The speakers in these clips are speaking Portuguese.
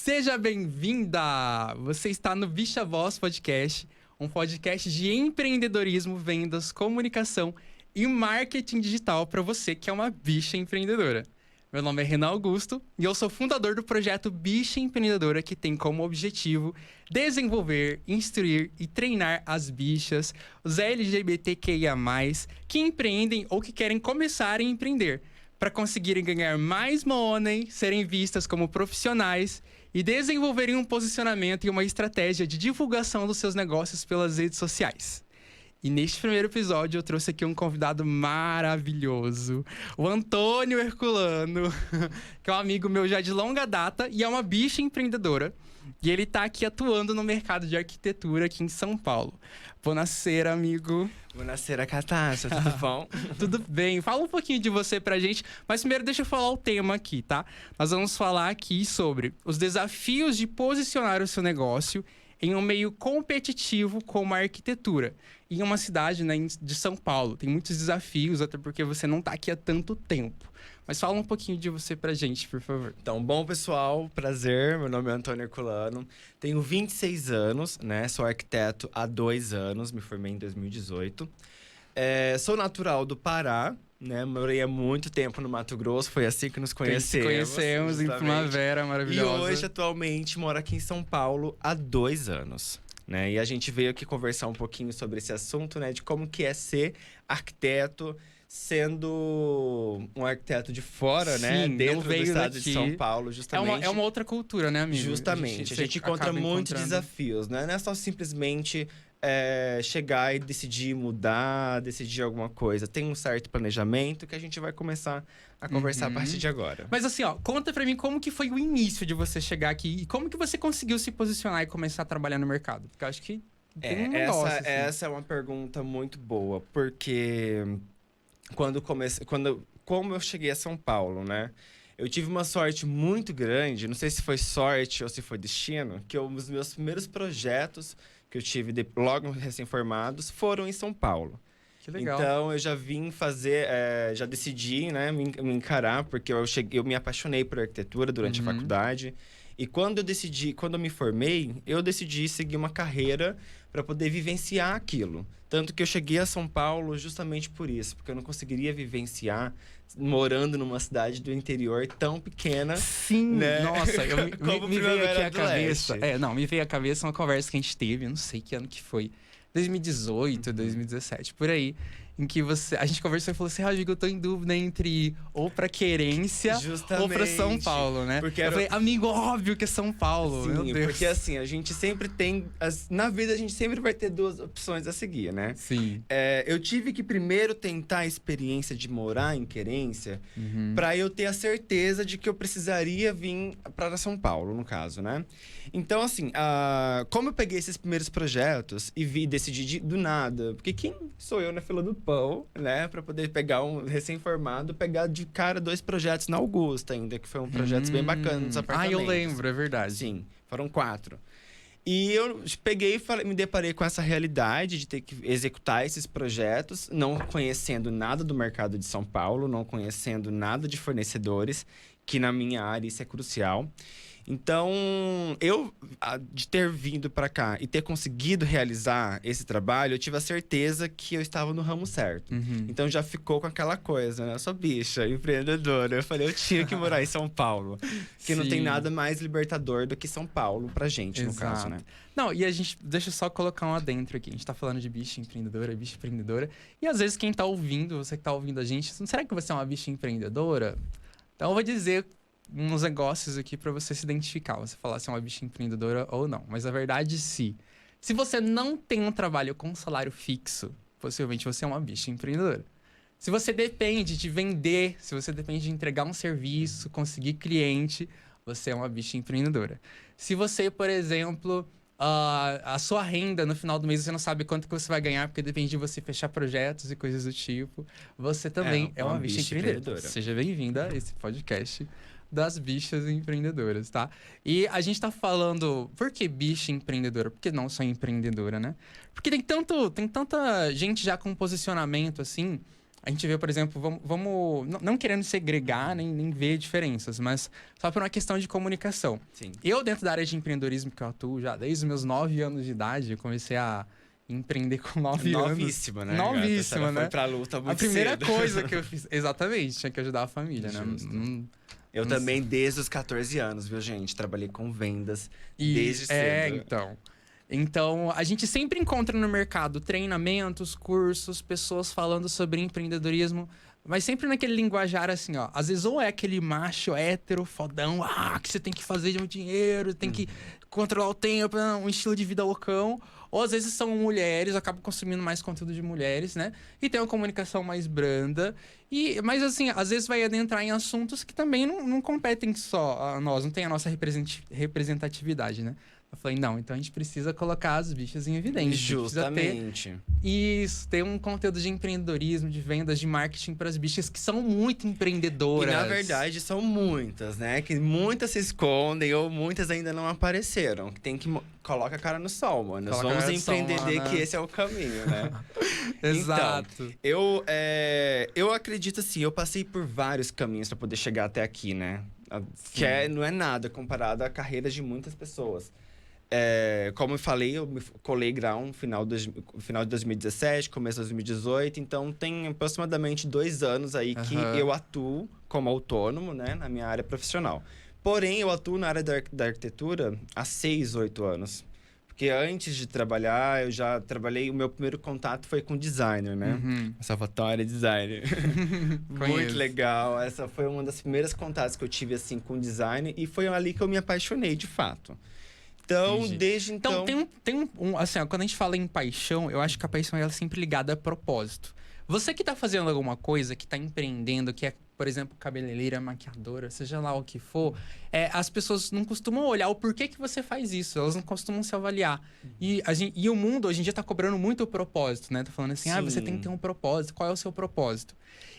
Seja bem-vinda! Você está no Bicha Voz Podcast, um podcast de empreendedorismo, vendas, comunicação e marketing digital para você que é uma bicha empreendedora. Meu nome é Renan Augusto e eu sou fundador do projeto Bicha Empreendedora, que tem como objetivo desenvolver, instruir e treinar as bichas, os LGBTQIA+, que empreendem ou que querem começar a empreender, para conseguirem ganhar mais money, serem vistas como profissionais e desenvolverem um posicionamento e uma estratégia de divulgação dos seus negócios pelas redes sociais. E neste primeiro episódio eu trouxe aqui um convidado maravilhoso, o Antônio Herculano, que é um amigo meu já de longa data e é uma bicha empreendedora. E ele tá aqui atuando no mercado de arquitetura aqui em São Paulo. Buonasera, amigo. Buonasera, Catarse, tudo bom? Tudo bem. Fala um pouquinho de você pra gente, mas primeiro deixa eu falar o tema aqui, tá? Nós vamos falar aqui sobre os desafios de posicionar o seu negócio em um meio competitivo como a arquitetura. Em uma cidade, né, de São Paulo. Tem muitos desafios, até porque você não tá aqui há tanto tempo. Mas fala um pouquinho de você pra gente, por favor. Então, bom, pessoal, prazer. Meu nome é Antônio Herculano. Tenho 26 anos, né? Sou arquiteto há 2 anos, me formei em 2018. Sou natural do Pará, né? Morei há muito tempo no Mato Grosso, foi assim que nos conhecemos. Conhecemos em Primavera, maravilhosa. E hoje, atualmente, moro aqui em São Paulo há 2 anos. Né? E a gente veio aqui conversar um pouquinho sobre esse assunto, né? De como que é ser arquiteto, sendo um arquiteto de fora, Sim, né? Dentro do estado daqui. de São Paulo, justamente. É uma outra cultura, né, amigo? Justamente. A gente encontra muitos desafios, né? Não é só simplesmente chegar e decidir mudar, decidir alguma coisa. Tem um certo planejamento que a gente vai começar a conversar a partir de agora. Mas assim, ó, conta pra mim como que foi o início de você chegar aqui e como que você conseguiu se posicionar e começar a trabalhar no mercado. Porque eu acho que tem um negócio, assim. Essa é uma pergunta muito boa, porque como eu cheguei a São Paulo, né? Eu tive uma sorte muito grande, não sei se foi sorte ou se foi destino, que os meus primeiros projetos que eu tive logo recém-formados foram em São Paulo. Que legal. Então, eu já vim fazer, já decidi, né, me encarar, porque eu me apaixonei por arquitetura durante a faculdade. E quando eu me formei, eu decidi seguir uma carreira para poder vivenciar aquilo. Tanto que eu cheguei a São Paulo justamente por isso, porque eu não conseguiria vivenciar morando numa cidade do interior tão pequena. Sim, né? Nossa, me veio aqui a cabeça. Me veio à cabeça uma conversa que a gente teve, eu não sei que ano que foi. 2018, 2017, por aí. Em que a gente conversou e falou assim: Rodrigo, eu tô em dúvida entre ir ou pra Querência ou pra São Paulo, né? Eu falei, amigo, óbvio que é São Paulo. Sim, meu Deus. Porque assim, a gente sempre tem. Na vida a gente sempre vai ter 2 opções a seguir, né? Sim. Eu tive que primeiro tentar a experiência de morar em Querência pra eu ter a certeza de que eu precisaria vir para São Paulo, no caso, né? Então, assim, como eu peguei esses primeiros projetos e decidi do nada, porque quem sou eu na fila do pão, né? Pra poder pegar um recém-formado, pegar de cara 2 projetos na Augusta ainda, que foi um projeto bem bacana dos apartamentos. Eu lembro, é verdade. Sim, foram 4. E eu peguei e me deparei com essa realidade de ter que executar esses projetos, não conhecendo nada do mercado de São Paulo, não conhecendo nada de fornecedores, que na minha área isso é crucial. Então, de ter vindo para cá e ter conseguido realizar esse trabalho, eu tive a certeza que eu estava no ramo certo. Então, já ficou com aquela coisa, né? Eu sou bicha, empreendedora. Eu falei, eu tinha que morar em São Paulo. Que não tem nada mais libertador do que São Paulo pra gente, no caso, né? Não, e a gente, deixa eu só colocar um adentro aqui. A gente tá falando de bicha empreendedora. E às vezes quem tá ouvindo, você que tá ouvindo a gente, será que você é uma bicha empreendedora? Então, eu vou dizer uns negócios aqui pra você se identificar, você falar se é uma bicha empreendedora ou não. Mas a verdade, se você não tem um trabalho com salário fixo, possivelmente você é uma bicha empreendedora. Se você depende de vender, se você depende de entregar um serviço, conseguir cliente, você é uma bicha empreendedora. Se você, por exemplo, a sua renda no final do mês, você não sabe quanto que você vai ganhar, porque depende de você fechar projetos e coisas do tipo, você também é uma bicha empreendedora. Seja bem-vinda a esse podcast das bichas empreendedoras, tá? E a gente tá falando, por que bicha empreendedora? Por que não só empreendedora, né? Porque tem tanta gente já com posicionamento, assim, a gente vê, por exemplo, vamos não querendo segregar nem ver diferenças, mas só por uma questão de comunicação. Sim. Eu, dentro da área de empreendedorismo que eu atuo já desde os meus 9 anos de idade, eu comecei a empreender com 9 anos. Novíssima, né? Novíssima, né? Foi pra luta muito A primeira cedo. coisa que eu fiz, exatamente, tinha que ajudar a família, né? Justo. Eu também, desde os 14 anos, viu, gente? Trabalhei com vendas desde cedo. Então, a gente sempre encontra no mercado treinamentos, cursos, pessoas falando sobre empreendedorismo, mas sempre naquele linguajar assim, ó. Às vezes ou é aquele macho hétero, fodão, que você tem que fazer de muito dinheiro, tem que controlar o tempo, um estilo de vida loucão. Ou às vezes são mulheres, acabam consumindo mais conteúdo de mulheres, né? E tem uma comunicação mais branda. Mas assim, às vezes vai adentrar em assuntos que também não competem só a nós, não tem a nossa representatividade, né? Eu falei, não, então a gente precisa colocar as bichas em evidência. Justamente. Ter um conteúdo de empreendedorismo, de vendas, de marketing para as bichas que são muito empreendedoras. E na verdade são muitas, né? Que muitas se escondem ou muitas ainda não apareceram. Que tem que coloca a cara no sol, mano. Nós vamos empreender que esse é o caminho, né? Exato. Então, eu acredito assim, eu passei por vários caminhos para poder chegar até aqui, né? Que não é nada comparado à carreira de muitas pessoas. Como eu falei, eu me colei grau no final de 2017, começo de 2018. Então, tem aproximadamente 2 anos aí que eu atuo como autônomo, né? Na minha área profissional. Porém, eu atuo na área da arquitetura há 6, 8 anos. Porque antes de trabalhar, eu já trabalhei... O meu primeiro contato foi com designer, né? Salvatore Designer. Muito legal. Essa foi uma das primeiras contatos que eu tive, assim, com design. E foi ali que eu me apaixonei, de fato. Então, Entendi. desde então... Tem assim, ó, quando a gente fala em paixão, eu acho que a paixão é sempre ligada a propósito. Você que tá fazendo alguma coisa, que tá empreendendo, que é, por exemplo, cabeleireira, maquiadora, seja lá o que for, as pessoas não costumam olhar o porquê que você faz isso, elas não costumam se avaliar. E o mundo hoje em dia tá cobrando muito o propósito, né? Tá falando assim, você tem que ter um propósito, qual é o seu propósito?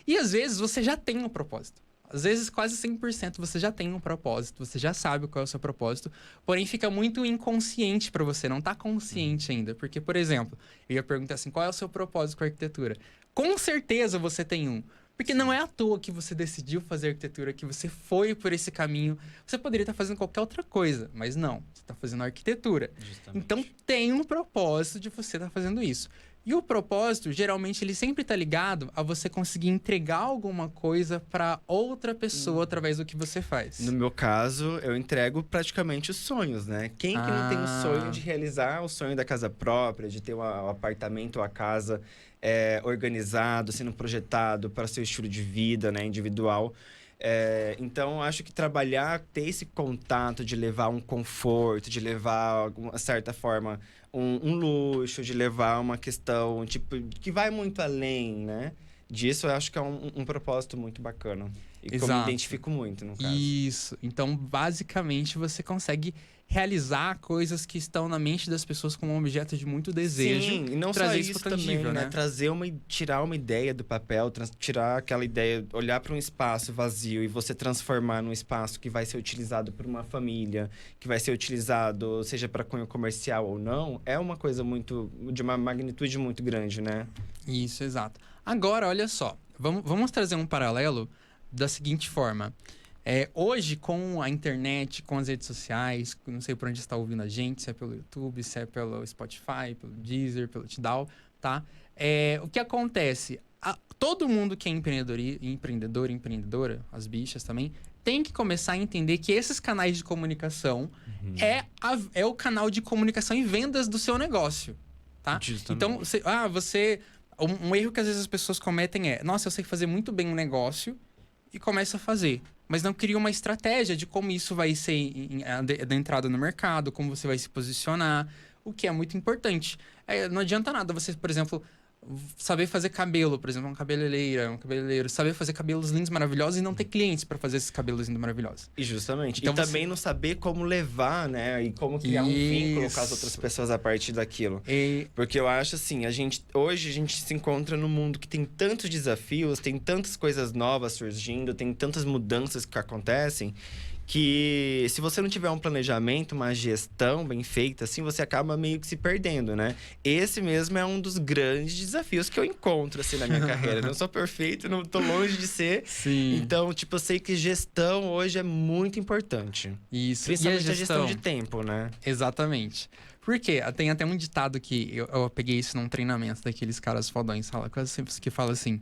E às vezes você já tem um propósito. Às vezes, quase 100% você já tem um propósito, você já sabe qual é o seu propósito, porém fica muito inconsciente para você, não tá consciente ainda. Porque, por exemplo, eu ia perguntar assim, qual é o seu propósito com a arquitetura? Com certeza você tem um. Porque não é à toa que você decidiu fazer arquitetura, que você foi por esse caminho. Você poderia estar fazendo qualquer outra coisa, mas não, você está fazendo arquitetura. Justamente. Então tem um propósito de você estar fazendo isso. E o propósito, geralmente, ele sempre está ligado a você conseguir entregar alguma coisa para outra pessoa através do que você faz. No meu caso, eu entrego praticamente os sonhos, né? Quem que não tem o sonho de realizar o sonho da casa própria, de ter um apartamento ou a casa organizado, sendo projetado para seu estilo de vida, né? Individual. Então, acho que trabalhar, ter esse contato de levar um conforto, de levar, de uma certa forma, um luxo, de levar uma questão, tipo, que vai muito além, né? Disso, eu acho que é um propósito muito bacana. E que eu me identifico muito, no caso. Isso. Então, basicamente, você consegue realizar coisas que estão na mente das pessoas como um objeto de muito desejo. Sim, e não trazer só isso isso pro tangível, também, né? Tirar uma ideia do papel, tirar aquela ideia, olhar para um espaço vazio e você transformar num espaço que vai ser utilizado por uma família, que vai ser utilizado, seja para cunho comercial ou não, é uma coisa de uma magnitude muito grande, né? Isso, exato. Agora, olha só, vamos trazer um paralelo da seguinte forma. Hoje, com a internet, com as redes sociais, não sei por onde está ouvindo a gente, se é pelo YouTube, se é pelo Spotify, pelo Deezer, pelo Tidal, tá? O que acontece? Todo mundo que é empreendedor, empreendedora, as bichas também, tem que começar a entender que esses canais de comunicação é o canal de comunicação e vendas do seu negócio, tá? Justamente. Então, um erro que às vezes as pessoas cometem nossa, eu sei fazer muito bem um negócio e começa a fazer. Mas não cria uma estratégia de como isso vai ser da entrada no mercado, como você vai se posicionar, o que é muito importante. Não adianta nada você, por exemplo, saber fazer cabelo, por exemplo, um cabeleireiro, saber fazer cabelos lindos, maravilhosos e não ter clientes para fazer esses cabelos lindos, maravilhosos. E justamente. Então e também não saber como levar, né? E como criar um vínculo com as outras pessoas a partir daquilo. Porque eu acho assim, hoje a gente se encontra num mundo que tem tantos desafios, tem tantas coisas novas surgindo, tem tantas mudanças que acontecem, que se você não tiver um planejamento, uma gestão bem feita, assim, você acaba meio que se perdendo, né? Esse mesmo é um dos grandes desafios que eu encontro, assim, na minha carreira. Não sou perfeito, não tô longe de ser. Sim. Então, tipo, eu sei que gestão hoje é muito importante. Isso. Principalmente a gestão de tempo, né? Exatamente. Por quê? Tem até um ditado que eu peguei isso num treinamento daqueles caras fodões, quase sempre que fala assim: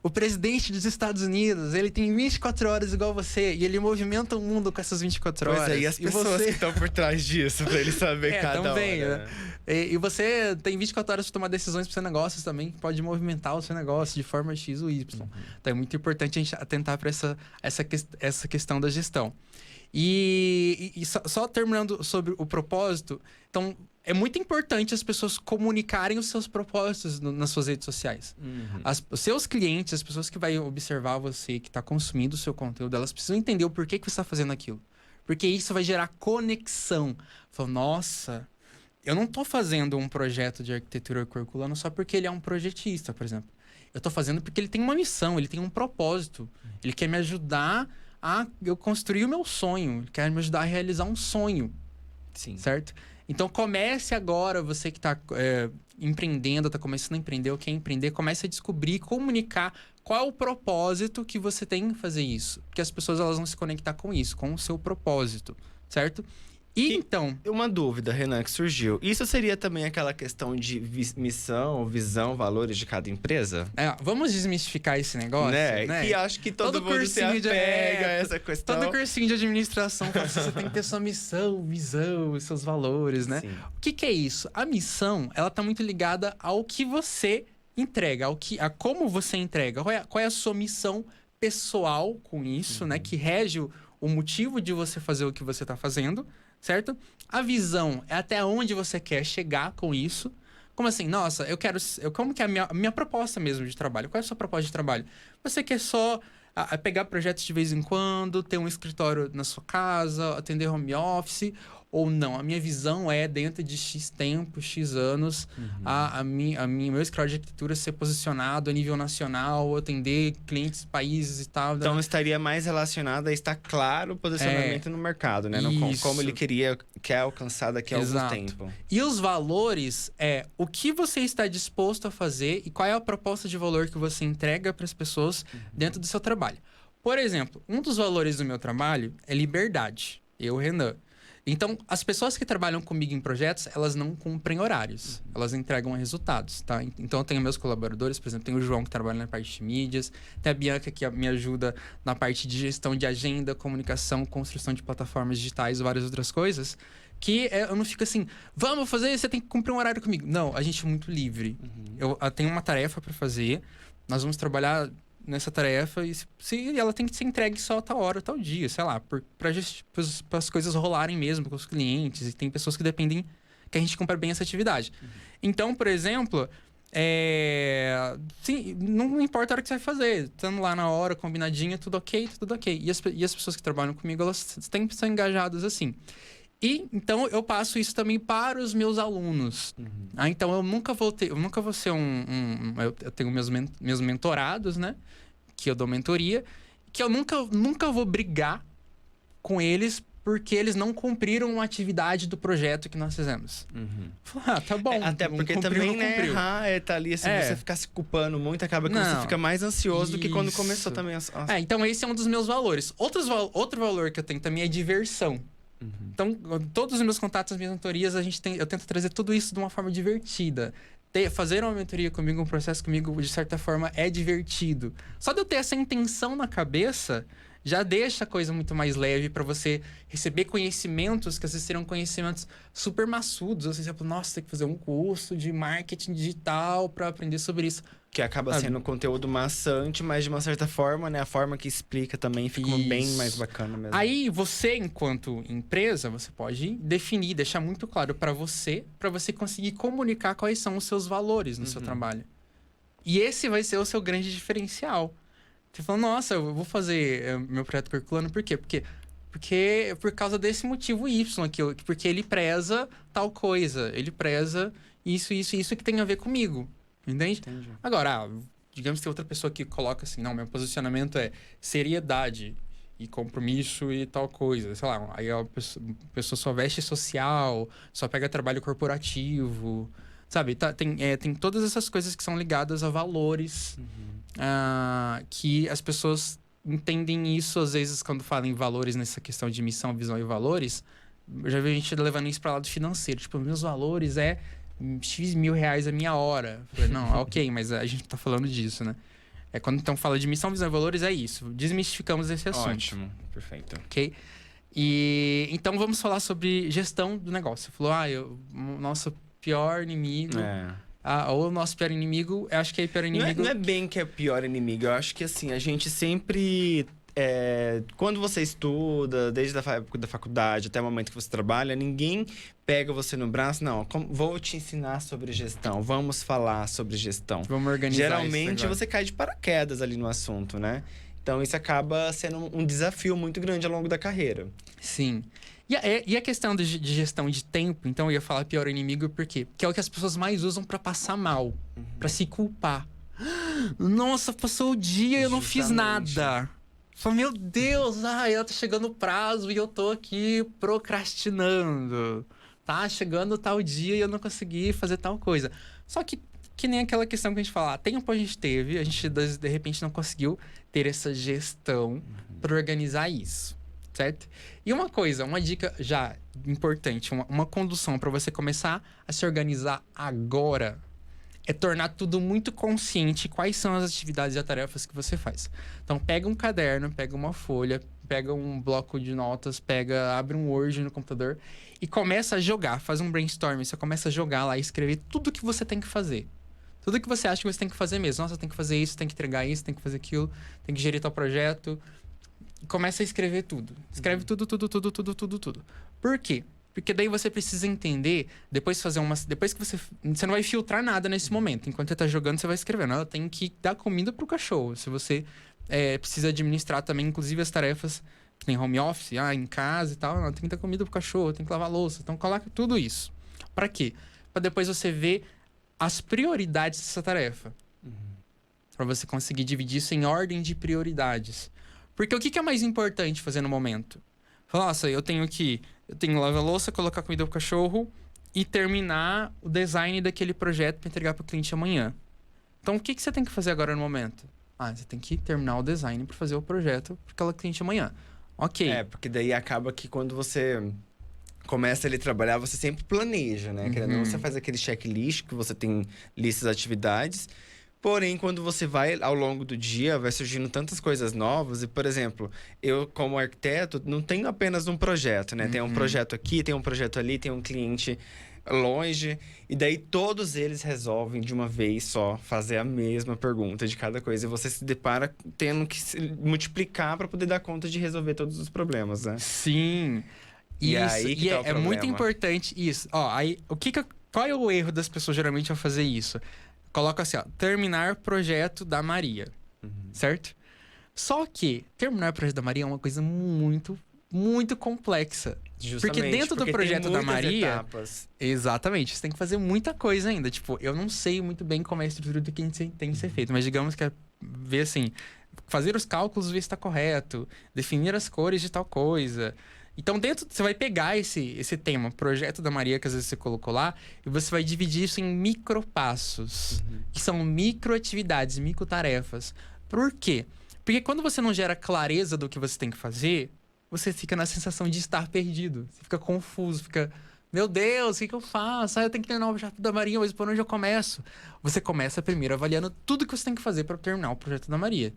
o presidente dos Estados Unidos, ele tem 24 horas igual você, e ele movimenta o mundo com essas 24 horas. Pois é, e as pessoas que estão por trás disso, pra ele saber cada também, hora. Né? E você tem 24 horas para tomar decisões pro seu negócio também, que pode movimentar o seu negócio de forma X ou Y. Então é muito importante a gente atentar para essa questão da gestão. E só terminando sobre o propósito, então é muito importante as pessoas comunicarem os seus propósitos nas suas redes sociais. Os seus clientes, as pessoas que vão observar você, que está consumindo o seu conteúdo, elas precisam entender o porquê que você está fazendo aquilo. Porque isso vai gerar conexão. Fala, nossa, eu não estou fazendo um projeto de arquitetura curriculana só porque ele é um projetista, por exemplo. Eu estou fazendo porque ele tem uma missão, ele tem um propósito. Ele quer me ajudar a eu construir o meu sonho. Ele quer me ajudar a realizar um sonho. Sim. Certo? Então, comece agora, você que está empreendendo, está começando a empreender ou quer empreender, comece a descobrir, comunicar qual é o propósito que você tem em fazer isso. Porque as pessoas elas vão se conectar com isso, com o seu propósito, certo? Então... Uma dúvida, Renan, que surgiu. Isso seria também aquela questão de missão, visão, valores de cada empresa? Vamos desmistificar esse negócio, né? Que acho que todo mundo se apega a essa questão. Todo cursinho de administração fala assim, você tem que ter sua missão, visão, seus valores, né? Sim. O que é isso? A missão, ela tá muito ligada ao que você entrega, a como você entrega. Qual é a sua missão pessoal com isso, né? Que rege o motivo de você fazer o que você tá fazendo. Certo? A visão é até onde você quer chegar com isso. Como assim? Nossa, como que é a minha proposta mesmo de trabalho? Qual é a sua proposta de trabalho? Você quer só pegar projetos de vez em quando, ter um escritório na sua casa, atender home office? Ou não? A minha visão é, dentro de X tempo, X anos, meu escritório de arquitetura ser posicionado a nível nacional, atender clientes, países e tal. Então, estaria mais relacionado a estar claro o posicionamento no mercado, né? Como ele quer alcançar daqui a algum tempo. E os valores o que você está disposto a fazer e qual é a proposta de valor que você entrega para as pessoas dentro do seu trabalho. Por exemplo, um dos valores do meu trabalho é liberdade. Eu, Renan. Então, as pessoas que trabalham comigo em projetos, elas não cumprem horários. Elas entregam resultados, tá? Então, eu tenho meus colaboradores, por exemplo, tem o João que trabalha na parte de mídias, tem a Bianca que me ajuda na parte de gestão de agenda, comunicação, construção de plataformas digitais e várias outras coisas, que eu não fico assim, vamos fazer, você tem que cumprir um horário comigo. Não, a gente é muito livre. Eu tenho uma tarefa para fazer, nós vamos trabalhar nessa tarefa e ela tem que ser entregue só a tal hora, tal dia, sei lá, para as coisas rolarem mesmo com os clientes, e tem pessoas que dependem que a gente cumpra bem essa atividade. Então, por exemplo, sim, não importa a hora que você vai fazer, estando lá na hora, combinadinha, tudo ok. E as pessoas que trabalham comigo, elas têm que estar engajadas assim. E então eu passo isso também para os meus alunos. Então eu nunca vou ser eu tenho meus mentorados, né? Que eu dou mentoria, que eu nunca vou brigar com eles porque eles não cumpriram uma atividade do projeto que nós fizemos. Tá bom. Até porque também, né, errar tá ali, se você ficar se culpando muito, acaba que você fica mais ansioso do que quando começou também. Então esse é um dos meus valores. Outro valor que eu tenho também é diversão. Então, todos os meus contatos, as minhas mentorias, eu tento trazer tudo isso de uma forma divertida. Fazer uma mentoria comigo, um processo comigo, de certa forma, é divertido. Só de eu ter essa intenção na cabeça, já deixa a coisa muito mais leve para você receber conhecimentos que às vezes serão conhecimentos super maçudos. Ou seja, nossa, tem que fazer um curso de marketing digital para aprender sobre isso. Que acaba sendo um conteúdo maçante, mas de uma certa forma, né? A forma que explica também fica bem mais bacana mesmo. Aí você, enquanto empresa, você pode definir, deixar muito claro para você conseguir comunicar quais são os seus valores no seu trabalho. E esse vai ser o seu grande diferencial. Você fala, nossa, eu vou fazer meu projeto curriculano, por quê? Porque por causa desse motivo Y aqui, porque ele preza tal coisa, ele preza isso que tem a ver comigo. Entende? Agora, digamos que tem outra pessoa que coloca assim, não, meu posicionamento é seriedade. e compromisso e tal coisa. Sei lá, aí a pessoa só veste social, só pega trabalho corporativo, sabe? Tem todas essas coisas que são ligadas a valores, que as pessoas entendem isso, às vezes, quando falam em valores, nessa questão de missão, visão e valores. Eu já vi gente levando isso para o lado financeiro. Tipo, meus valores é X mil reais a minha hora. Eu falei, não, ok, mas a gente tá falando disso, né? Quando então fala de missão, visão e valores, é isso. Desmistificamos esse assunto. Ótimo, perfeito. Ok? E então vamos falar sobre gestão do negócio. Você falou, nosso pior inimigo. Ou o nosso pior inimigo, eu acho que é o pior inimigo. Não é bem que é pior inimigo, eu acho que assim, a gente sempre. Quando você estuda, desde a época da faculdade até o momento que você trabalha, ninguém pega você no braço, não, vou te ensinar sobre gestão, vamos falar sobre gestão. Vamos organizar. Geralmente você cai de paraquedas ali no assunto, né? Então isso acaba sendo um desafio muito grande ao longo da carreira. Sim. E a questão de gestão de tempo, então eu ia falar pior inimigo, por quê? Porque é o que as pessoas mais usam pra passar mal, pra se culpar. Nossa, passou o dia e eu não fiz nada. Falei, meu Deus, tá chegando o prazo e eu tô aqui procrastinando. Tá chegando tal dia e eu não consegui fazer tal coisa. Só que nem aquela questão que a gente fala, tempo a gente teve, a gente de repente não conseguiu ter essa gestão para organizar isso, certo? E uma dica já importante, uma condução para você começar a se organizar agora é tornar tudo muito consciente quais são as atividades e as tarefas que você faz. Então, pega um caderno, pega uma folha, pega um bloco de notas, abre um Word no computador e começa a jogar, faz um brainstorming, você começa a jogar lá e escrever tudo que você tem que fazer. Tudo que você acha que você tem que fazer mesmo. Nossa, tem que fazer isso, tem que entregar isso, tem que fazer aquilo, tem que gerir tal projeto. E começa a escrever tudo. Escreve tudo. Por quê? Porque daí você precisa entender, depois que você não vai filtrar nada nesse momento. Enquanto você tá jogando, você vai escrevendo. Eu tenho que dar comida pro cachorro. Se você precisa administrar também, inclusive, as tarefas que tem home office, em casa e tal, tem que dar comida pro cachorro, tem que lavar a louça. Então, coloca tudo isso. Pra quê? Pra depois você ver as prioridades dessa tarefa. Pra você conseguir dividir isso em ordem de prioridades. Porque o que é mais importante fazer no momento? Nossa, eu tenho que lavar a louça, colocar comida pro cachorro e terminar o design daquele projeto para entregar pro cliente amanhã. Então, o que você tem que fazer agora no momento? Você tem que terminar o design para fazer o projeto para aquela cliente amanhã. Ok. Porque daí acaba que quando você começa ali a trabalhar, você sempre planeja, né? Querendo ou não, você faz aquele checklist que você tem listas de atividades. Porém, quando você vai ao longo do dia, vai surgindo tantas coisas novas. E, por exemplo, eu, como arquiteto, não tenho apenas um projeto, né? Tem um projeto aqui, tem um projeto ali, tem um cliente longe. E daí, todos eles resolvem de uma vez só fazer a mesma pergunta de cada coisa. E você se depara tendo que se multiplicar para poder dar conta de resolver todos os problemas, né? Sim. E isso, aí que tá o é muito problema. importante isso. Qual é o erro das pessoas geralmente ao fazer isso? Coloca assim, terminar projeto da Maria, certo? Só que terminar o projeto da Maria é uma coisa muito, muito complexa. Justamente, porque dentro do projeto tem da muitas Maria... etapas. Exatamente, você tem que fazer muita coisa ainda. Tipo, eu não sei muito bem como é a estrutura do que tem que ser feito, mas digamos que é ver assim, fazer os cálculos, ver se está correto, definir as cores de tal coisa... Então, você vai pegar esse tema, projeto da Maria, que às vezes você colocou lá, e você vai dividir isso em micropassos, que são microatividades, microtarefas. Por quê? Porque quando você não gera clareza do que você tem que fazer, você fica na sensação de estar perdido. Você fica confuso, fica... Meu Deus, o que eu faço? Eu tenho que terminar o projeto da Maria, mas por onde eu começo? Você começa primeiro avaliando tudo que você tem que fazer para terminar o projeto da Maria.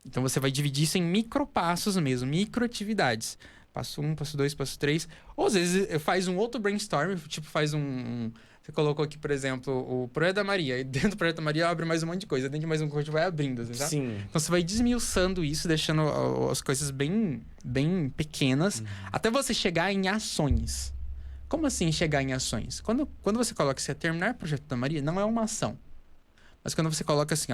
Então, você vai dividir isso em micropassos mesmo, microatividades. Passo 1, passo 2, passo 3. Ou às vezes faz um outro brainstorm, tipo faz você colocou aqui, por exemplo, o projeto da Maria. E dentro do projeto da Maria abre mais um monte de coisa. Dentro de mais um coisa vai abrindo, sabe? Sim. Então você vai desmiuçando isso, deixando as coisas bem, bem pequenas, até você chegar em ações. Como assim chegar em ações? Quando você coloca assim, terminar o projeto da Maria, não é uma ação. Mas quando você coloca assim,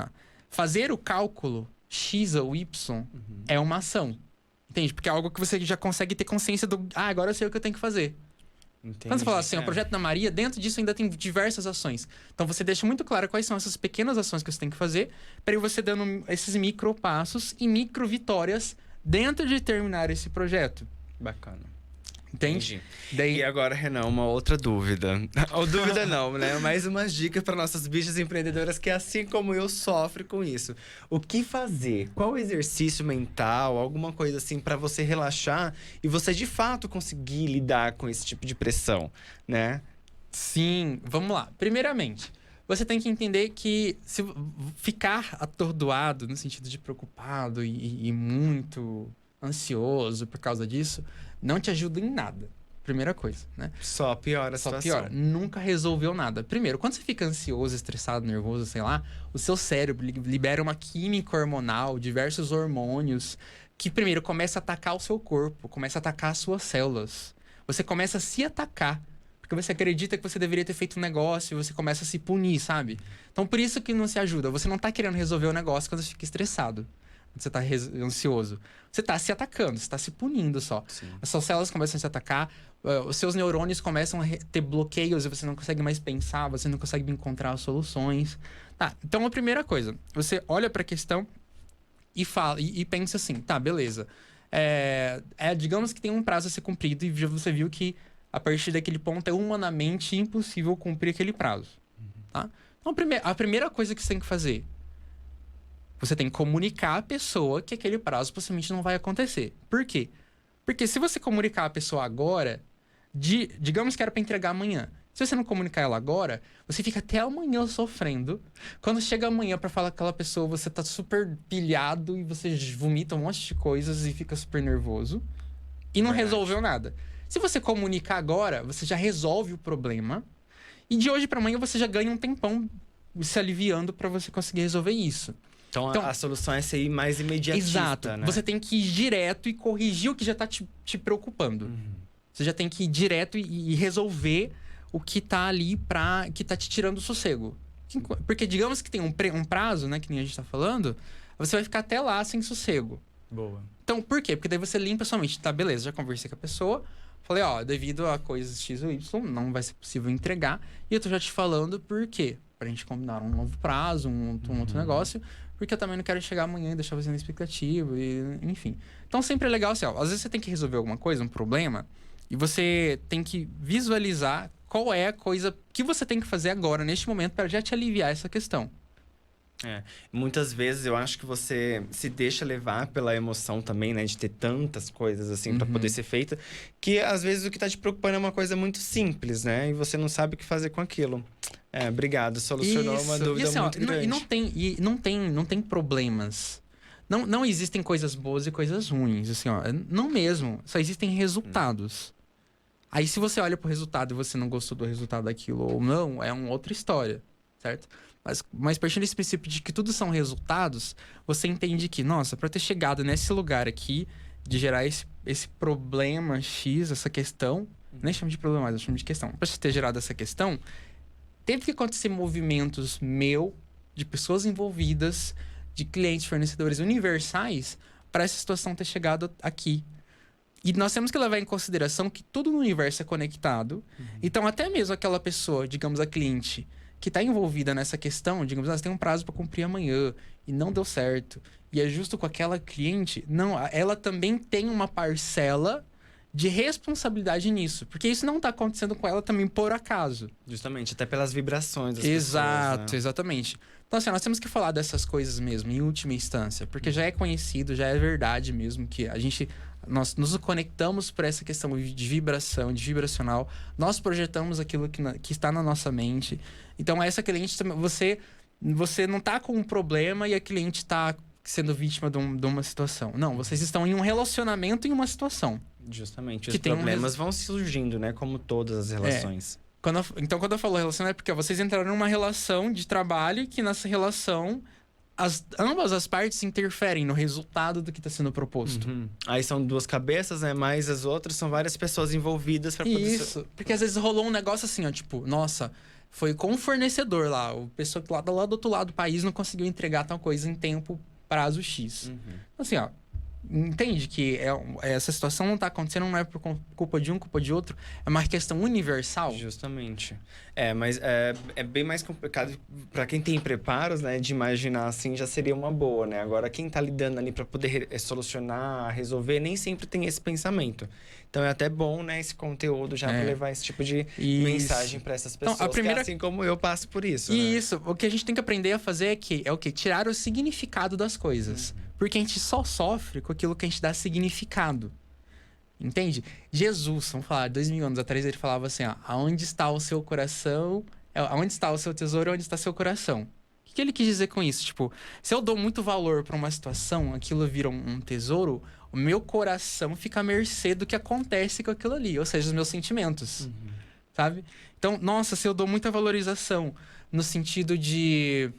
fazer o cálculo X ou Y é uma ação. Entende? Porque é algo que você já consegue ter consciência do... agora eu sei o que eu tenho que fazer. Entendi. Quando você fala assim, o projeto da Maria, dentro disso ainda tem diversas ações. Então, você deixa muito claro quais são essas pequenas ações que você tem que fazer, para ir você dando esses micropassos e micro vitórias dentro de terminar esse projeto. Bacana. Entende? Entendi. Daí, E agora, Renan, uma outra dúvida. Ou dúvida não, né? Mais umas dicas para nossas bichas empreendedoras que, assim como eu, sofrem com isso. O que fazer? Qual exercício mental, alguma coisa assim, para você relaxar e você, de fato, conseguir lidar com esse tipo de pressão, né? sim, vamos lá. Primeiramente, você tem que entender que se ficar atordoado, no sentido de preocupado e muito ansioso por causa disso, não te ajuda em nada. Primeira coisa, né? Só piora a Só situação. piora. Nunca resolveu nada. Primeiro, quando você fica ansioso, estressado, nervoso, sei lá, o seu cérebro libera uma química hormonal, diversos hormônios, que primeiro começa a atacar o seu corpo, começa a atacar as suas células. Você começa a se atacar. Porque você acredita que você deveria ter feito um negócio e você começa a se punir, sabe? Então, por isso que não se ajuda. Você não tá querendo resolver o negócio quando você fica estressado. Quando você tá ansioso. Você tá se atacando, você tá se punindo só. Sim. As suas células começam a se atacar, os seus neurônios começam a ter bloqueios e você não consegue mais pensar, você não consegue encontrar soluções. Tá, então a primeira coisa, você olha pra questão e fala e pensa assim, tá, beleza. Digamos que tem um prazo a ser cumprido e você viu que a partir daquele ponto é humanamente impossível cumprir aquele prazo. Tá? Então a primeira coisa que você tem que fazer, você tem que comunicar à pessoa que aquele prazo possivelmente não vai acontecer. Por quê? Porque se você comunicar a pessoa agora, digamos que era para entregar amanhã. Se você não comunicar ela agora, você fica até amanhã sofrendo. Quando chega amanhã para falar com aquela pessoa, você tá super pilhado e você vomita um monte de coisas e fica super nervoso. E não Verdade. resolveu nada. Se você comunicar agora, você já resolve o problema. E de hoje para amanhã você já ganha um tempão se aliviando para você conseguir resolver isso. Então, a solução é ser ir mais imediatista, Exato. né? Você tem que ir direto e corrigir o que já tá te preocupando. Você já tem que ir direto e resolver o que tá ali que tá te tirando o sossego. Porque digamos que tem um prazo, né, que nem a gente tá falando, você vai ficar até lá sem sossego. Boa. Então, por quê? Porque daí você limpa sua mente. Tá, beleza, já conversei com a pessoa. Falei, ó, devido a coisas X ou Y, não vai ser possível entregar. E eu tô já te falando por quê. Pra gente combinar um novo prazo, um outro negócio. Porque eu também não quero chegar amanhã e deixar você na expectativa, enfim. Então, sempre é legal, assim, ó, às vezes você tem que resolver alguma coisa, um problema, e você tem que visualizar qual é a coisa que você tem que fazer agora, neste momento, para já te aliviar essa questão. Muitas vezes eu acho que você se deixa levar pela emoção também, né? De ter tantas coisas assim pra poder ser feita. Que às vezes o que tá te preocupando é uma coisa muito simples, né? E você não sabe o que fazer com aquilo. Obrigado. Solucionou uma dúvida assim, muito grande. Não tem problemas. Não existem coisas boas e coisas ruins, assim, ó. Não mesmo. Só existem resultados. Aí se você olha pro resultado e você não gostou do resultado daquilo ou não, é uma outra história, certo? Mas partindo desse princípio de que tudo são resultados, você entende que, nossa, para ter chegado nesse lugar aqui, de gerar esse problema X, essa questão, nem chamo de problema mais, eu chamo de questão. Para ter gerado essa questão, teve que acontecer movimentos de pessoas envolvidas, de clientes, fornecedores universais, para essa situação ter chegado aqui. E nós temos que levar em consideração que tudo no universo é conectado. Então, até mesmo aquela pessoa, digamos, a cliente, que está envolvida nessa questão, digamos, você tem um prazo para cumprir amanhã e não deu certo, e é justo com aquela cliente, não, ela também tem uma parcela de responsabilidade nisso, porque isso não está acontecendo com ela também por acaso. Justamente, até pelas vibrações das Exato, pessoas, né? Exatamente. Então, assim, nós temos que falar dessas coisas mesmo, em última instância, porque já é conhecido, já é verdade mesmo que nós nos conectamos por essa questão de vibração, de vibracional. Nós projetamos aquilo que está na nossa mente. Então, essa cliente, você não está com um problema e a cliente está sendo vítima de uma situação. Não, vocês estão em um relacionamento e uma situação. Justamente. Que Os tem problemas vão surgindo, né? Como todas as relações. Então, quando eu falo relação, é porque vocês entraram numa relação de trabalho e que nessa relação ambas as partes interferem no resultado do que está sendo proposto. Aí são duas cabeças, né? Mas as outras são várias pessoas envolvidas para poder... Isso, porque às vezes rolou um negócio assim, ó, tipo, nossa, foi com o fornecedor lá, o pessoa que lá do outro lado do país não conseguiu entregar tal coisa em tempo, prazo X. Assim, ó, Entende que essa situação não tá acontecendo, não é por culpa de um, culpa de outro. É uma questão universal. Justamente. Mas é bem mais complicado para quem tem preparos, né? De imaginar assim já seria uma boa, né? Agora, quem tá lidando ali para poder solucionar, resolver, nem sempre tem esse pensamento. Então é até bom, né, esse conteúdo já para levar esse tipo de mensagem para essas pessoas. Então, que assim como eu passo por isso. Né? Isso, o que a gente tem que aprender a fazer é o quê? Tirar o significado das coisas. Porque a gente só sofre com aquilo que a gente dá significado. Entende? Jesus, vamos falar, 2000 anos atrás, ele falava assim, ó, aonde está o seu coração, aonde está o seu tesouro, onde está seu coração. O que ele quis dizer com isso? Tipo, se eu dou muito valor para uma situação, aquilo vira um tesouro, o meu coração fica à mercê do que acontece com aquilo ali, ou seja, os meus sentimentos, sabe? Então, nossa, se eu dou muita valorização no sentido de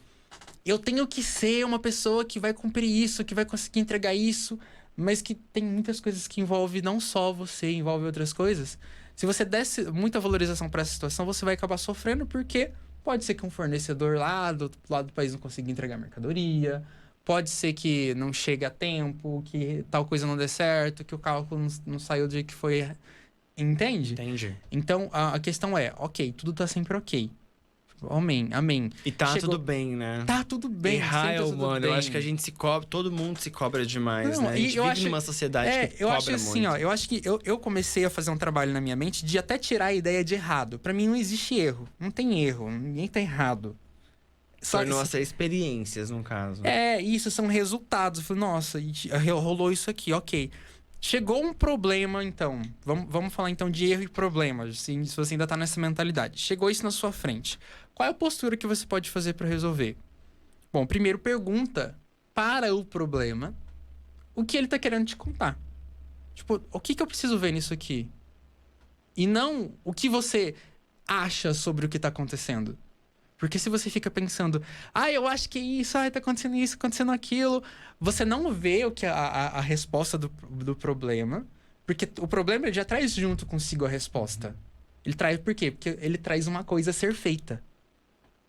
eu tenho que ser uma pessoa que vai cumprir isso, que vai conseguir entregar isso, mas que tem muitas coisas que envolvem não só você, envolve outras coisas. Se você desse muita valorização para essa situação, você vai acabar sofrendo porque pode ser que um fornecedor lá do outro lado do país não consiga entregar mercadoria, pode ser que não chegue a tempo, que tal coisa não dê certo, que o cálculo não saiu do jeito que foi. Entende? Entendi. Então, a questão é, ok, tudo tá sempre ok. Amém, amém. E tá tudo bem, né? Tá tudo bem. Errar é sempre tá tudo humano. bem. Eu acho que a gente se cobra, todo mundo se cobra demais, Não, né? A gente eu vive acho- numa sociedade que eu cobra acho assim, muito. ó, eu acho que eu comecei a fazer um trabalho na minha mente de até tirar a ideia de errado. Pra mim não existe erro, não tem erro, ninguém tá errado. Tornou a ser experiências, no caso. Isso são resultados. Eu falei, nossa, rolou isso aqui, ok. Chegou um problema, então. Vamos falar então de erro e problema, assim, se você ainda tá nessa mentalidade. Chegou isso na sua frente. Qual é a postura que você pode fazer pra resolver? Bom, primeiro pergunta para o problema o que ele tá querendo te contar. Tipo, o que eu preciso ver nisso aqui? E não o que você acha sobre o que tá acontecendo. Porque se você fica pensando, eu acho que é isso, tá acontecendo isso, acontecendo aquilo, você não vê o que a resposta do problema, porque o problema ele já traz junto consigo a resposta. Ele traz por quê? Porque ele traz uma coisa a ser feita.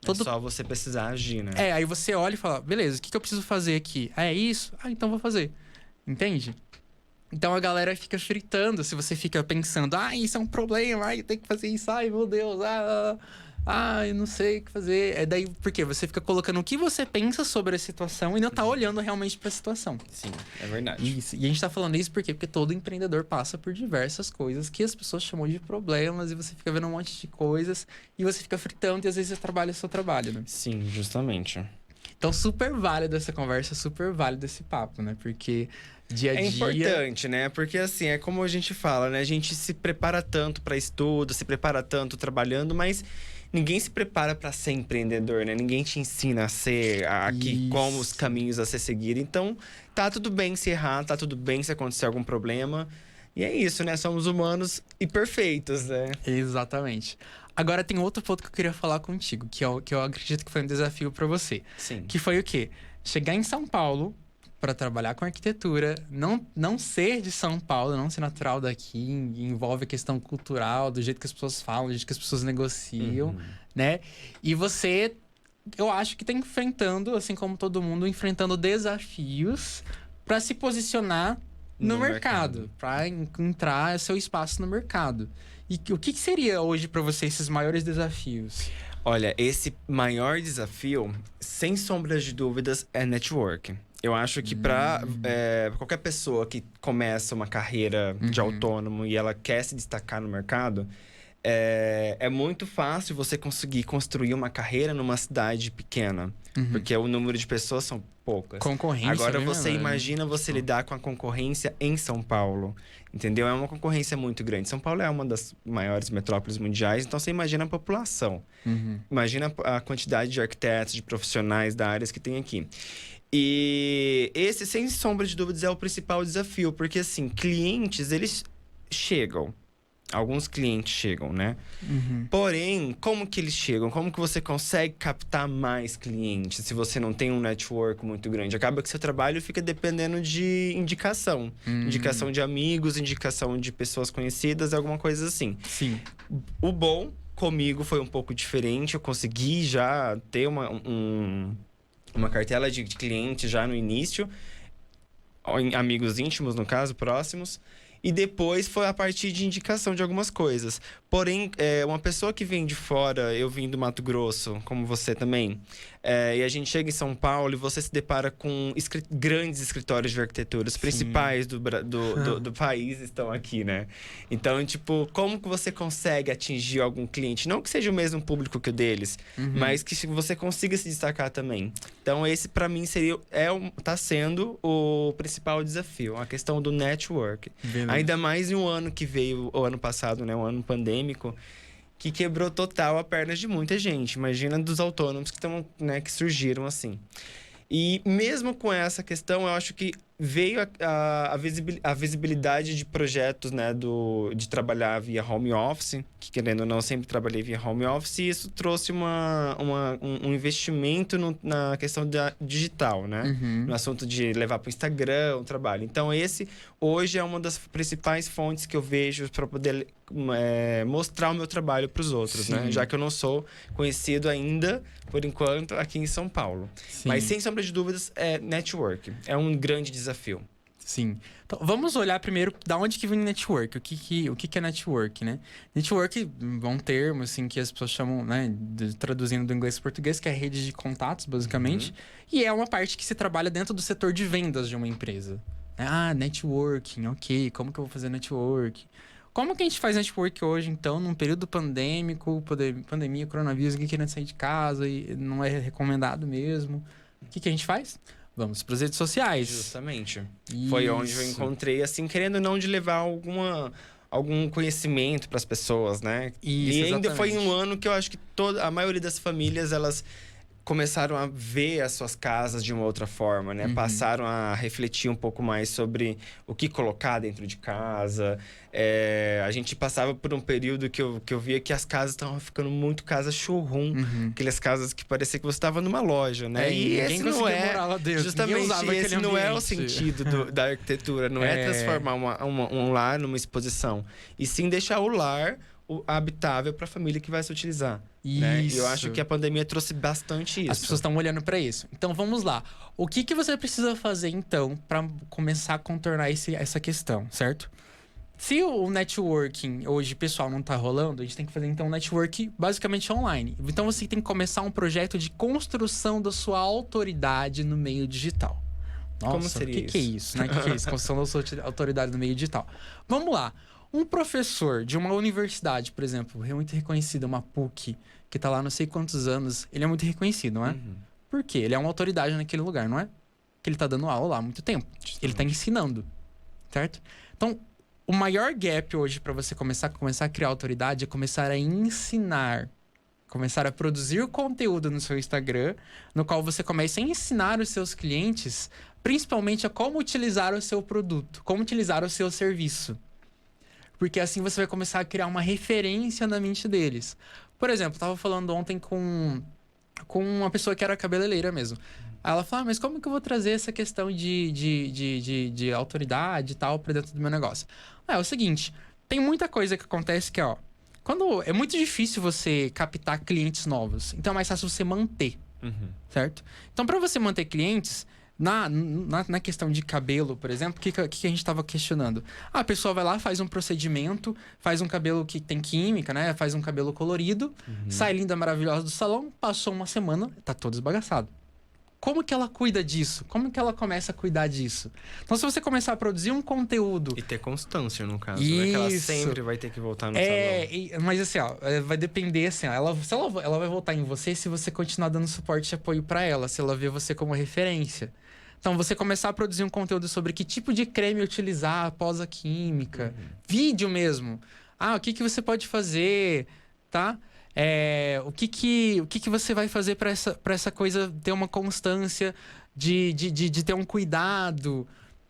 É só você precisar agir, né? Aí você olha e fala, beleza, o que eu preciso fazer aqui? É isso? Então vou fazer. Entende? Então a galera fica fritando se você fica pensando, isso é um problema, eu tenho que fazer isso, meu Deus, eu não sei o que fazer. É daí, por quê? Você fica colocando o que você pensa sobre a situação e não tá olhando realmente pra situação. Sim, é verdade. Isso. E a gente tá falando isso por quê? Porque todo empreendedor passa por diversas coisas que as pessoas chamam de problemas e você fica vendo um monte de coisas e você fica fritando e às vezes você trabalha o seu trabalho, né? Sim, justamente. Então, super válido essa conversa, super válido esse papo, né? Porque dia a dia... É importante, né? Porque assim, é como a gente fala, né? A gente se prepara tanto para estudo, se prepara tanto trabalhando, mas ninguém se prepara para ser empreendedor, né? Ninguém te ensina a ser aqui, como os caminhos a ser seguido. Então, tá tudo bem se errar, tá tudo bem se acontecer algum problema. E é isso, né? Somos humanos e perfeitos, né? Exatamente. Agora tem outro ponto que eu queria falar contigo, que eu acredito que foi um desafio para você. Sim. Que foi o quê? Chegar em São Paulo para trabalhar com arquitetura, não ser de São Paulo, não ser natural daqui, envolve a questão cultural, do jeito que as pessoas falam, do jeito que as pessoas negociam, né? E você, eu acho que tá enfrentando, assim como todo mundo, enfrentando desafios para se posicionar no mercado, para entrar seu espaço no mercado. E o que seria hoje para você esses maiores desafios? Olha, esse maior desafio, sem sombras de dúvidas, é network. Eu acho que para qualquer pessoa que começa uma carreira de autônomo e ela quer se destacar no mercado, é muito fácil você conseguir construir uma carreira numa cidade pequena. Porque o número de pessoas são poucas. Concorrência. Agora né, você mano? imagina você lidar com a concorrência em São Paulo. Entendeu? É uma concorrência muito grande. São Paulo é uma das maiores metrópoles mundiais, então você imagina a população. Imagina a quantidade de arquitetos, de profissionais da área que tem aqui. E esse, sem sombra de dúvidas, é o principal desafio. Porque, assim, clientes, eles chegam. Alguns clientes chegam, né? Porém, como que eles chegam? Como que você consegue captar mais clientes se você não tem um network muito grande? Acaba que seu trabalho fica dependendo de indicação. Indicação de amigos, indicação de pessoas conhecidas, alguma coisa assim. Sim. O bom comigo foi um pouco diferente. Eu consegui já ter uma cartela de clientes já no início. amigos íntimos, no caso, próximos. E depois foi a partir de indicação de algumas coisas. Porém, uma pessoa que vem de fora, eu vim do Mato Grosso, como você também, e a gente chega em São Paulo e você se depara com grandes escritórios de arquitetura. Os principais do país estão aqui, né? Então, tipo, como que você consegue atingir algum cliente? Não que seja o mesmo público que o deles, mas que você consiga se destacar também. Então, esse para mim tá sendo o principal desafio, a questão do network. Ainda mais em um ano que veio, o ano passado, né? Um ano pandêmico, que quebrou total a perna de muita gente. Imagina dos autônomos que estão, né, que surgiram assim. E mesmo com essa questão, eu acho que veio a visibilidade de projetos, né, de trabalhar via home office, que querendo ou não, sempre trabalhei via home office, e isso trouxe um investimento na questão da digital, né? No assunto de levar para o Instagram o trabalho. Então, esse hoje é uma das principais fontes que eu vejo para poder mostrar o meu trabalho para os outros, né? Já que eu não sou conhecido ainda, por enquanto, aqui em São Paulo. Sim. Mas, sem sombra de dúvidas, network. É um grande desafio. Sim. Então, vamos olhar primeiro da onde que vem network. O que é network, né? Network é um termo, assim, que as pessoas chamam, né, traduzindo do inglês para português, que é rede de contatos, basicamente. E é uma parte que se trabalha dentro do setor de vendas de uma empresa. Networking, ok. Como que eu vou fazer network? Como que a gente faz network hoje, então, num período pandêmico, pandemia, coronavírus, ninguém querendo sair de casa e não é recomendado mesmo? O que a gente faz? Vamos para as redes sociais. Justamente. Isso. Foi onde eu encontrei, assim, querendo não de levar algum conhecimento para as pessoas, né? Isso, e ainda exatamente. foi um ano que eu acho que a maioria das famílias, elas começaram a ver as suas casas de uma outra forma, né? Passaram a refletir um pouco mais sobre o que colocar dentro de casa. A gente passava por um período que eu via que as casas estavam ficando muito casa showroom. Aquelas casas que parecia que você estava numa loja, né? E esse não morar lá dentro. Justamente esse não é o sentido da arquitetura. Não é transformar um lar numa exposição. E sim deixar o lar habitável para a família que vai se utilizar. Né? E eu acho que a pandemia trouxe bastante isso. As pessoas estão olhando para isso. Então vamos lá. O que você precisa fazer então para começar a contornar essa questão, certo? Se o networking hoje, pessoal, não tá rolando, a gente tem que fazer então um network basicamente online. Então você tem que começar um projeto de construção da sua autoridade no meio digital. Nossa, como seria isso? Que é isso, né? O que é isso? Construção da sua autoridade no meio digital. Vamos lá. Um professor de uma universidade, por exemplo, muito reconhecida, uma PUC, que tá lá não sei quantos anos, ele é muito reconhecido, não é? Por quê? Ele é uma autoridade naquele lugar, não é? Porque ele tá dando aula lá há muito tempo. Ele tá ensinando, certo? Então, o maior gap hoje para você começar a criar autoridade é começar a ensinar. Começar a produzir conteúdo no seu Instagram, no qual você comece a ensinar os seus clientes, principalmente a como utilizar o seu produto, como utilizar o seu serviço. Porque assim você vai começar a criar uma referência na mente deles. Por exemplo, eu tava falando ontem com uma pessoa que era cabeleireira mesmo. Aí ela falou, mas como que eu vou trazer essa questão de autoridade e tal pra dentro do meu negócio? É o seguinte, tem muita coisa que acontece que, quando é muito difícil você captar clientes novos. Então é mais fácil você manter, certo? Então para você manter clientes... Na questão de cabelo, por exemplo, o que a gente estava questionando? A pessoa vai lá, faz um procedimento, faz um cabelo que tem química, né? Faz um cabelo colorido, sai linda, maravilhosa do salão, passou uma semana, tá todo esbagaçado. Como que ela cuida disso? Como que ela começa a cuidar disso? Então, se você começar a produzir um conteúdo... E ter constância, no caso, né? Que ela sempre vai ter que voltar no salão. Mas assim, vai depender, assim, ela vai voltar em você se você continuar dando suporte e apoio para ela, se ela vê você como referência. Então, você começar a produzir um conteúdo sobre que tipo de creme utilizar após a química. Vídeo mesmo. O que você pode fazer, tá? O que você vai fazer para essa coisa ter uma constância de ter um cuidado,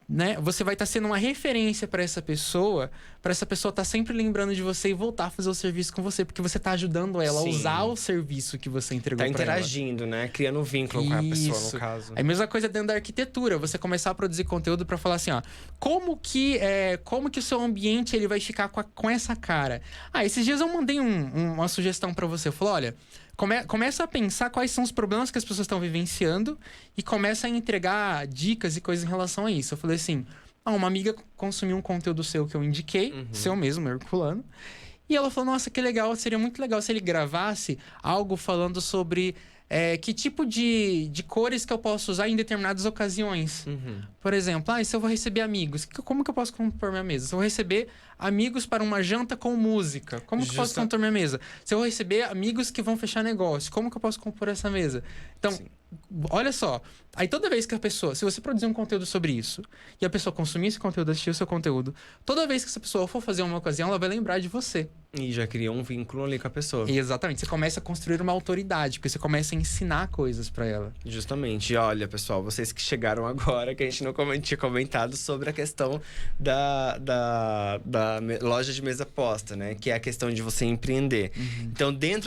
né? Você vai estar sendo uma referência para essa pessoa pra essa pessoa estar sempre lembrando de você e voltar a fazer o serviço com você, porque você tá ajudando ela a Sim. usar o serviço que você entregou Tá pra ela. interagindo, né? Criando um vínculo com a pessoa, Isso. no caso. A mesma coisa dentro da arquitetura, você começar a produzir conteúdo pra falar assim, ó, como que o seu ambiente ele vai ficar com essa cara? Esses dias eu mandei uma sugestão pra você, eu falei, olha, começa a pensar quais são os problemas que as pessoas estão vivenciando e começa a entregar dicas e coisas em relação a isso. Eu falei assim, uma amiga consumiu um conteúdo seu que eu indiquei, seu mesmo, Herculano, e ela falou, nossa, que legal, seria muito legal se ele gravasse algo falando sobre que tipo de cores que eu posso usar em determinadas ocasiões. Por exemplo, se eu vou receber amigos, como que eu posso compor minha mesa? Se eu vou receber amigos para uma janta com música, como que eu posso compor minha mesa? Se eu vou receber amigos que vão fechar negócio, como que eu posso compor essa mesa? Então, Sim. olha só. Aí toda vez que a pessoa, se você produzir um conteúdo sobre isso, e a pessoa consumir esse conteúdo, assistir o seu conteúdo, toda vez que essa pessoa for fazer uma ocasião, ela vai lembrar de você. E já criou um vínculo ali com a pessoa. Exatamente. Você começa a construir uma autoridade, porque você começa a ensinar coisas pra ela. Justamente. E olha, pessoal, vocês que chegaram agora, que a gente não tinha comentado sobre a questão da loja de mesa posta, né? Que é a questão de você empreender. Então, vendo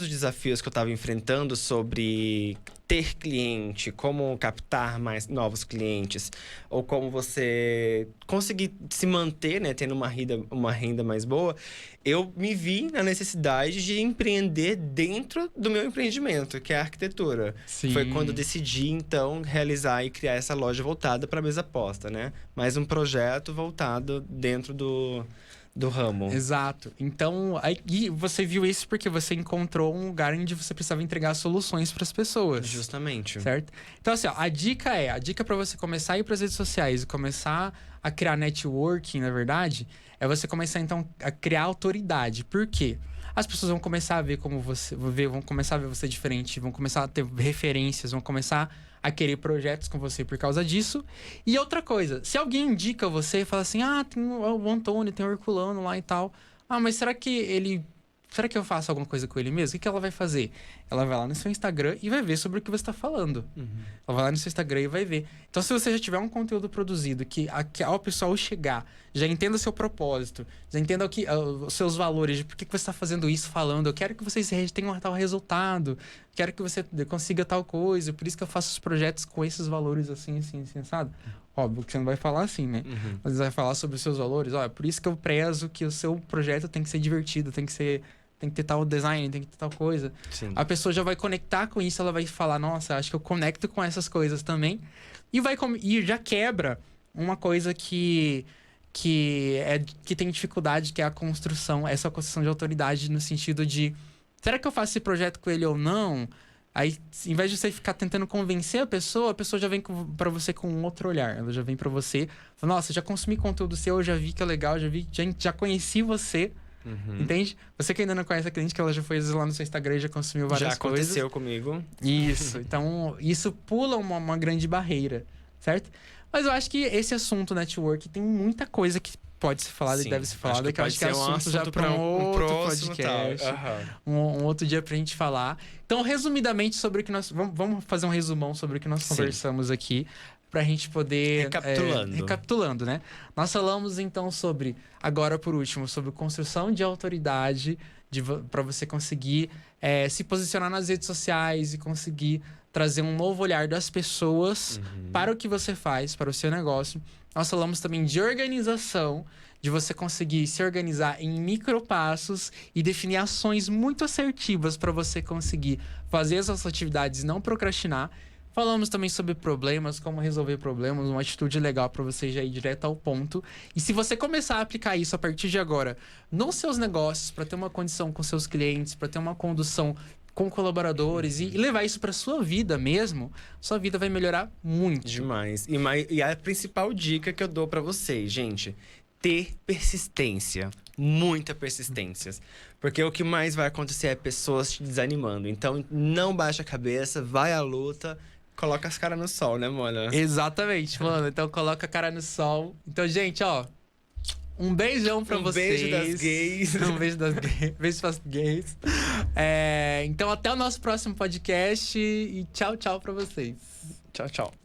os desafios que eu estava enfrentando sobre ter cliente, como captar mais novos clientes, ou como você conseguir se manter, né, tendo uma renda mais boa, eu me vi na necessidade de empreender dentro do meu empreendimento, que é a arquitetura. Sim. Foi quando eu decidi, então, realizar e criar essa loja voltada para a mesa posta, né? Mais um projeto voltado dentro do ramo. Exato. Então, aí você viu isso porque você encontrou um lugar onde você precisava entregar soluções para as pessoas. Justamente. Certo? Então, assim, ó, a dica para você começar a ir para as redes sociais e começar a criar networking, na verdade, é você começar, então, a criar autoridade. Por quê? As pessoas vão começar a ver como você... vão começar a ver você diferente, vão começar a ter referências, vão começar a querer projetos com você por causa disso. E outra coisa, se alguém indica você e fala assim, tem o Antônio, tem o Herculano lá e tal. Mas será que eu faço alguma coisa com ele mesmo? O que ela vai fazer? Ela vai lá no seu Instagram e vai ver sobre o que você está falando. Ela vai lá no seu Instagram e vai ver. Então, se você já tiver um conteúdo produzido que ao pessoal chegar, já entenda o seu propósito, já entenda os seus valores, de por que você está fazendo isso, falando, eu quero que vocês tenham tal resultado, quero que você consiga tal coisa, por isso que eu faço os projetos com esses valores assim, assim, assim, sabe? Óbvio que você não vai falar assim, né? Mas vai falar sobre os seus valores. É por isso que eu prezo que o seu projeto tem que ser divertido, tem que ter tal design, tem que ter tal coisa. Sim. A pessoa já vai conectar com isso, ela vai falar, nossa, acho que eu conecto com essas coisas também. E já quebra uma coisa que tem dificuldade, que é essa construção de autoridade no sentido de, será que eu faço esse projeto com ele ou não? Aí, em vez de você ficar tentando convencer a pessoa já vem pra você com um outro olhar. Ela já vem pra você, fala, nossa, já consumi conteúdo seu, eu já vi que é legal, já conheci você. Entende? Você que ainda não conhece a cliente, que ela já foi lá no seu Instagram e já consumiu várias coisas. Já aconteceu comigo. Isso. Então, isso pula uma grande barreira, certo? Mas eu acho que esse assunto network tem muita coisa que pode ser falada e deve ser falada, que eu acho que é assunto já para um outro podcast. Um outro dia pra gente falar. Então, resumidamente, sobre o que nós... Vamos fazer um resumão sobre o que nós conversamos aqui, pra gente poder... Recapitulando, né? Nós falamos, então, agora por último, sobre construção de autoridade, para você conseguir se posicionar nas redes sociais e conseguir trazer um novo olhar das pessoas para o que você faz, para o seu negócio. Nós falamos também de organização, de você conseguir se organizar em micropassos e definir ações muito assertivas para você conseguir fazer as suas atividades e não procrastinar. Falamos também sobre problemas, como resolver problemas, uma atitude legal para você já ir direto ao ponto. E se você começar a aplicar isso a partir de agora nos seus negócios, para ter uma condição com seus clientes, para ter uma condução com colaboradores e levar isso para sua vida mesmo, sua vida vai melhorar muito. Demais. E a principal dica que eu dou para vocês, gente, ter persistência. Muita persistência. Porque o que mais vai acontecer é pessoas te desanimando. Então, não baixa a cabeça, vai à luta, coloca as caras no sol, né, mano? Exatamente, mano. Então, coloca a cara no sol. Então, gente, ó, um beijão pra vocês. Um beijo das gays. Um beijo das gays. Beijo pras gays. Então, até o nosso próximo podcast e tchau, tchau pra vocês. Tchau, tchau.